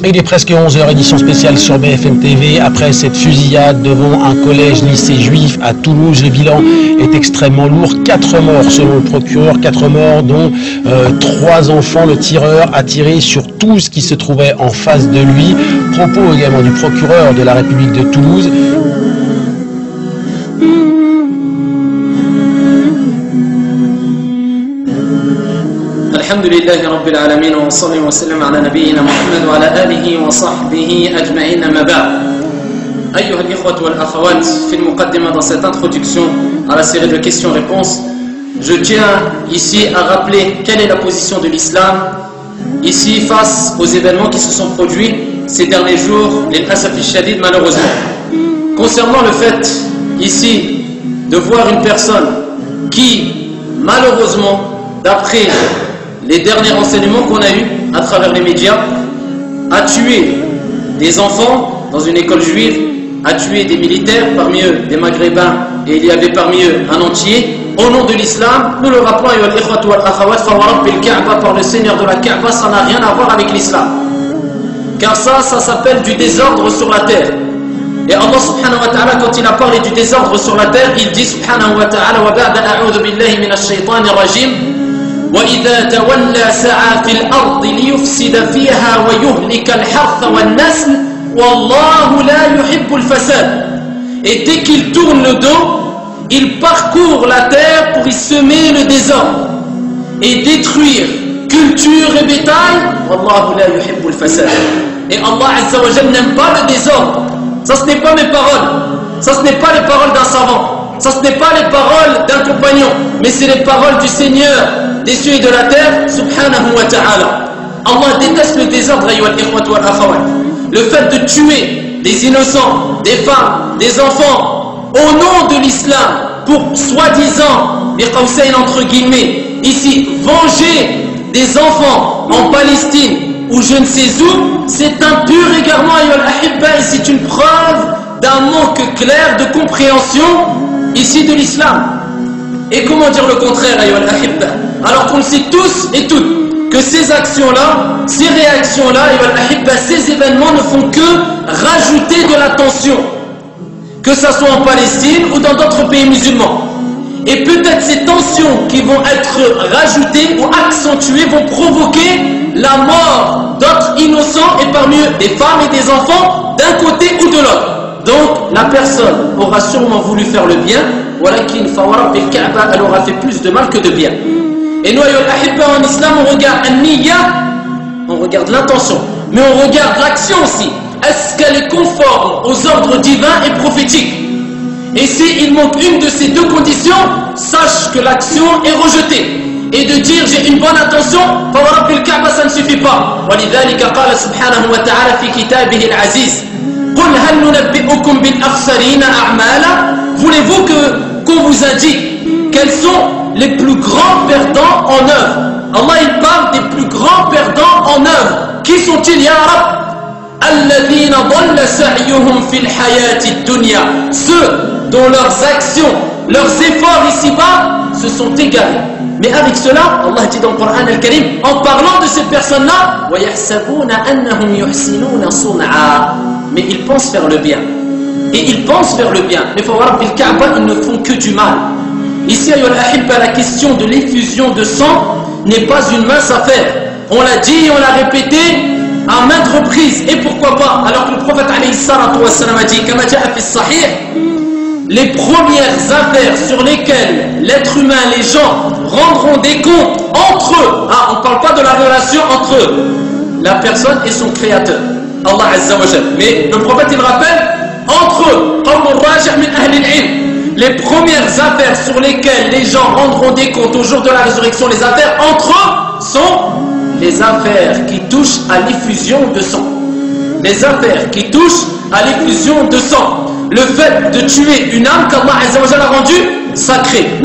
Il est presque 11h, édition spéciale sur BFM TV. Après cette fusillade devant un collège-lycée juif à Toulouse, le bilan est extrêmement lourd. 4 morts selon le procureur, 4 morts dont 3 enfants. Le tireur a tiré sur tout ce qui se trouvait en face de lui. Propos également du procureur de la République de Toulouse. الحمد لله رب العالمين وصلى وسلم على نبينا محمد وعلى آله وصحبه أجمعين أما بعد أيها الإخوة والأخوات في المقدمة dans cette introduction à la série de questions-réponses je tiens ici à rappeler quelle est la position de l'islam ici face aux événements qui se sont produits ces derniers jours les asaf al-shadid malheureusement concernant le fait ici de voir une personne qui malheureusement d'après les derniers renseignements qu'on a eus à travers les médias, a tué des enfants dans une école juive, a tué des militaires, parmi eux des maghrébins, et il y avait parmi eux un entier. Au nom de l'islam, nous le rappelons, par le Seigneur de la Kaaba, ça n'a rien à voir avec l'islam. Car ça s'appelle du désordre sur la terre. Et Allah subhanahu wa ta'ala, quand il a parlé du désordre sur la terre, il dit subhanahu wa ta'ala, وَبَعْدَ أَعُوذُ بِاللَّهِ مِنَ الشَّيْطَانِ الرَّجِيمِ وَإِذَا تَوَلَّى سَعَى فِي الْأَرْضِ لِيُفْسِدَ فِيهَا وَيُهْلِكَ الْحَرْثَ وَالنَّسْلَ وَاللَّهُ لَا يُحِبُّ الْفَسَادَ. Et dès qu'il tourne le dos, il parcourt la terre pour y semer le désordre et détruire culture et bétail. وَاللَّهُ لَا يُحِبُّ الْفَسَادَ. Et Allah Azza wa Jalla n'aime pas le désordre. Ça ce n'est pas mes paroles. Ça ce n'est pas les paroles d'un savant. Ça ce n'est pas les paroles d'un compagnon. Mais c'est les paroles du Seigneur des cieux et de la terre, subhanahu wa ta'ala. Allah déteste le désordre, le fait de tuer des innocents, des femmes, des enfants, au nom de l'islam, pour soi-disant, entre guillemets, ici, venger des enfants en Palestine, ou je ne sais où, c'est un pur égarement, et c'est une preuve d'un manque clair de compréhension, ici, de l'islam. Et comment dire le contraire, alors qu'on le sait tous et toutes que ces actions-là, ces réactions-là, ces événements ne font que rajouter de la tension, que ce soit en Palestine ou dans d'autres pays musulmans. Et peut-être ces tensions qui vont être rajoutées ou accentuées vont provoquer la mort d'autres innocents et parmi eux des femmes et des enfants d'un côté ou de l'autre. Donc la personne aura sûrement voulu faire le bien, elle aura fait plus de mal que de bien. Et nous, en islam, on regarde an-niyya, on regarde l'intention, mais on regarde l'action aussi. Est-ce qu'elle est conforme aux ordres divins et prophétiques? Et s'il manque une de ces deux conditions, sache que l'action est rejetée. Et de dire j'ai une bonne intention, ça ne suffit pas. وَلِذَلِكَ قَالَ سُبْحَانَهُ وَتَعَالَى فِي كِتَابِهِ الْعَزِيزِ قُلْ هَلْ نُنَبِّئُكُمْ بِالْأَخْسَرِينَ أَعْمَالًا. Voulez-vous qu'on vous indique quels sont les plus grands perdants en œuvre? Allah il parle des plus grands perdants en œuvre. Qui sont-ils, ya Rab? الَّذِينَ ضَلَّ سَعْيُهُمْ فِي الْحَيَاةِ الدُّنْيَا. Ceux dont leurs actions, leurs efforts ici-bas se sont égarés. Mais avec cela, Allah dit dans le Coran al-Karim, en parlant de ces personnes-là, وَيَحْسَبُونَ أَنَّهُمْ يُحْسِنُونَ صُنْعًا. Mais ils pensent faire le bien. Et ils pensent faire le bien. Mais ils ne font que du mal. Ici, la question de l'effusion de sang n'est pas une mince affaire. On l'a dit et on l'a répété à maintes reprises. Et pourquoi pas? Alors que le prophète a dit, les premières affaires sur lesquelles l'être humain, les gens, rendront des comptes entre eux. Ah, on ne parle pas de la relation entre la personne et son créateur, Allah Azza wa Jalla. Mais le prophète, il rappelle, entre eux, les premières affaires sur lesquelles les gens rendront des comptes au jour de la résurrection, les affaires entre eux sont les affaires qui touchent à l'effusion de sang. Les affaires qui touchent à l'effusion de sang. Le fait de tuer une âme qu'Allah Azza wa Jalla a rendue sacrée.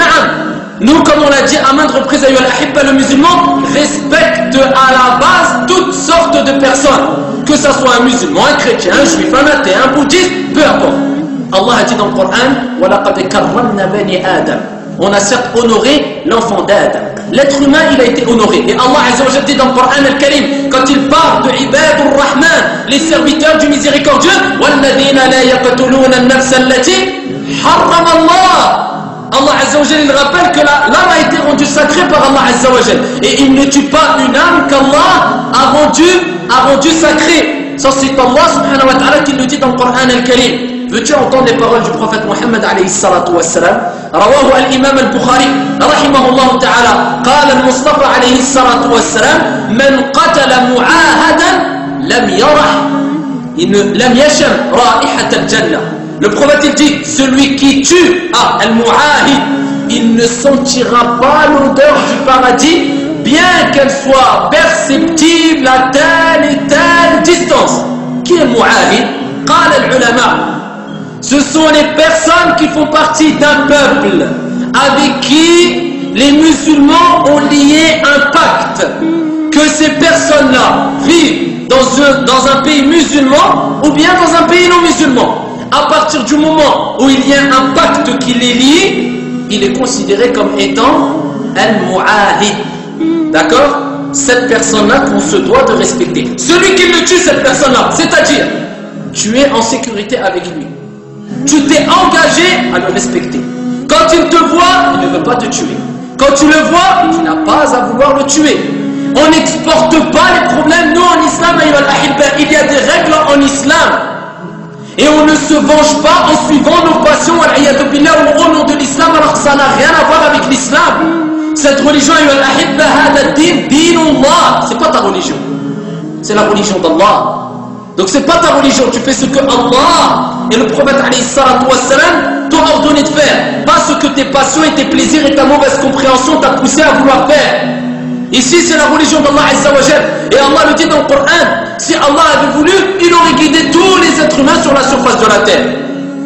Nous, comme on l'a dit à maintes reprises, le musulman respecte à la base toutes sortes de personnes. Que ce soit un musulman, un chrétien, un juif, un athée, un bouddhiste, peu importe. Allah a dit dans le Coran, وَلَقَدْ كَرَّمْنَا بَنِي آدَمَ. On a certes honoré l'enfant d'Adam. L'être humain, il a été honoré. Et Allah Azza wa Jalla dit dans le Coran al-Karim, quand il parle de Ibadur Rahman, les serviteurs du miséricordieux. وَالَّذِينَ لَا يَقْتُلُونَ النَّفْسَ الَّتِي حَرَّمَ اللَّهُ. Allah Azza wa Jalla, il rappelle que l'âme a été rendue sacrée par Allah Azza wa Jalla. Et il ne tue pas une âme qu'Allah a rendue sacrée. Ça c'est Allah subhanahu wa ta'ala qui le dit dans le Coran al-Karim. Veux-tu entendre les paroles du prophète Mohammed alayhi salatu wa salam? رواه الإمام البخاري رحمه الله تعالى قال المصطفى عليه الصلاة والسلام من قتل معاهدا لم يشم رائحة الجنة. Le prophète il dit, celui qui tue al-mu'ahid, il ne sentira pas l'odeur du paradis, bien qu'elle soit perceptible à telle et telle distance. Qui est mu'ahid? قال العلماء, ce sont les personnes qui font partie d'un peuple avec qui les musulmans ont lié un pacte. Que ces personnes-là vivent dans un pays musulman ou bien dans un pays non musulman. À partir du moment où il y a un pacte qui les lie, il est considéré comme étant al-mu'ahid. D'accord? Cette personne-là qu'on se doit de respecter. Celui qui le tue, cette personne-là, c'est-à-dire, tu es en sécurité avec lui. Tu t'es engagé à le respecter. Quand il te voit, il ne veut pas te tuer. Quand tu le vois, tu n'as pas à vouloir le tuer. On n'exporte pas les problèmes. Nous, en islam, il y a des règles en islam. Et on ne se venge pas en suivant nos passions ou au nom de l'islam, alors que ça n'a rien à voir avec l'islam. Cette religion, c'est pas ta religion. C'est la religion d'Allah. Donc c'est pas ta religion, tu fais ce que Allah et le prophète t'ont ordonné de faire, pas ce que tes passions et tes plaisirs et ta mauvaise compréhension t'a poussé à vouloir faire. Ici c'est la religion d'Allah Azza wa Jal. Et Allah le dit dans le Coran, si Allah avait voulu, il aurait guidé tous les êtres humains sur la surface de la terre.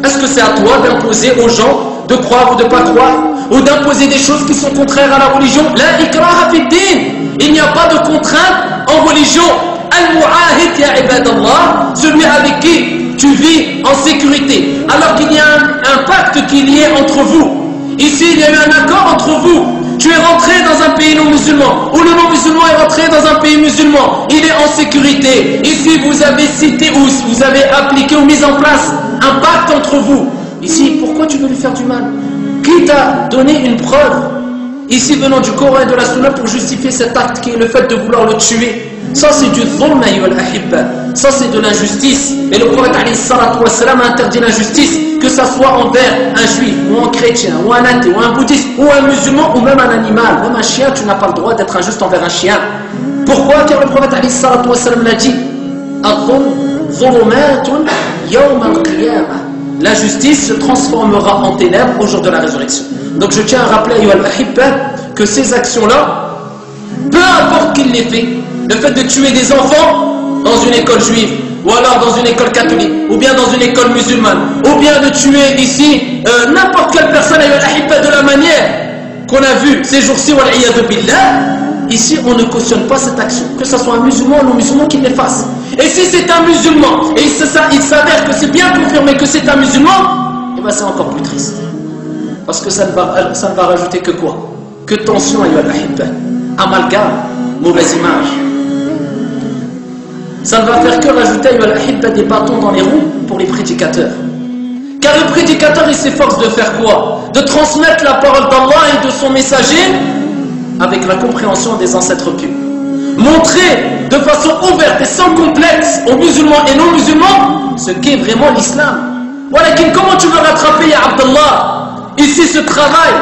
Est-ce que c'est à toi d'imposer aux gens de croire ou de ne pas croire, ou d'imposer des choses qui sont contraires à la religion? La ikraha fi din. Il n'y a pas de contrainte en religion. Al-mu'ahid ya ibadallah, celui avec qui tu vis en sécurité, alors qu'il y a un pacte qui est lié entre vous. Ici il y a eu un accord entre vous. Tu es rentré dans un pays non musulman, ou le non musulman est rentré dans un pays musulman, il est en sécurité. Ici vous avez cité ou vous avez appliqué ou mis en place un pacte entre vous. Ici, pourquoi tu veux lui faire du mal? Qui t'a donné une preuve ici venant du Coran et de la Sunna pour justifier cet acte qui est le fait de vouloir le tuer? Ça c'est du dhulm ayyuhal ahibba. Ça c'est de l'injustice. Et le prophète alayhi salatu wa salam a interdit l'injustice, que ça soit envers un juif, ou un chrétien, ou un athée, ou un bouddhiste, ou un musulman, ou même un animal. Même un chien, tu n'as pas le droit d'être injuste envers un chien. Pourquoi? Car le prophète alayhi salatu wa salam l'a dit, l'injustice se transformera en ténèbres au jour de la résurrection. Donc je tiens à rappeler ayyuhal ahibba que ces actions-là, peu importe qui les fait, le fait de tuer des enfants dans une école juive, ou alors dans une école catholique, ou bien dans une école musulmane, ou bien de tuer ici n'importe quelle personne de la manière qu'on a vu ces jours-ci, ici on ne cautionne pas cette action, que ce soit un musulman ou non musulman qui les fasse. Et si c'est un musulman, et il s'avère que c'est bien confirmé que c'est un musulman, et bien c'est encore plus triste. Parce que ça ne va rajouter que quoi? Que tension, amalgame, mauvaise image. Ça ne va faire que rajouter des bâtons dans les roues pour les prédicateurs. Car le prédicateur, il s'efforce de faire quoi? De transmettre la parole d'Allah et de son messager avec la compréhension des ancêtres pieux. Montrer de façon ouverte et sans complexe aux musulmans et non musulmans ce qu'est vraiment l'islam. Voilà, comment tu veux rattraper, ya Abdallah, ici ce travail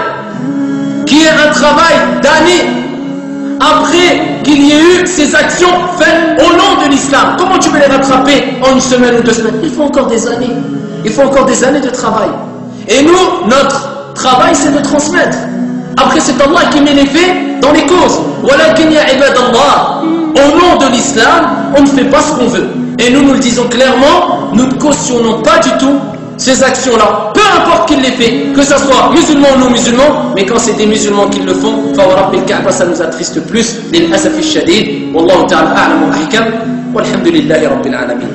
qui est un travail d'années après qu'il y ait eu ces actions faites au nom de l'islam? Comment tu veux les rattraper en une semaine ou 2 semaines? Il faut encore des années. Il faut encore des années de travail. Et nous, notre travail, c'est de transmettre. Après, c'est Allah qui met les faits dans les causes. Walakin ya ibadallah, au nom de l'islam, on ne fait pas ce qu'on veut. Et nous le disons clairement, nous ne cautionnons pas du tout ces actions-là, peu importe qui les fait, que ce soit musulman ou non musulman, mais quand c'est des musulmans qui le font, ça nous attriste plus. للأسف الشديد والله تعالى أعلم وأحكم والحمد لله رب العالمين.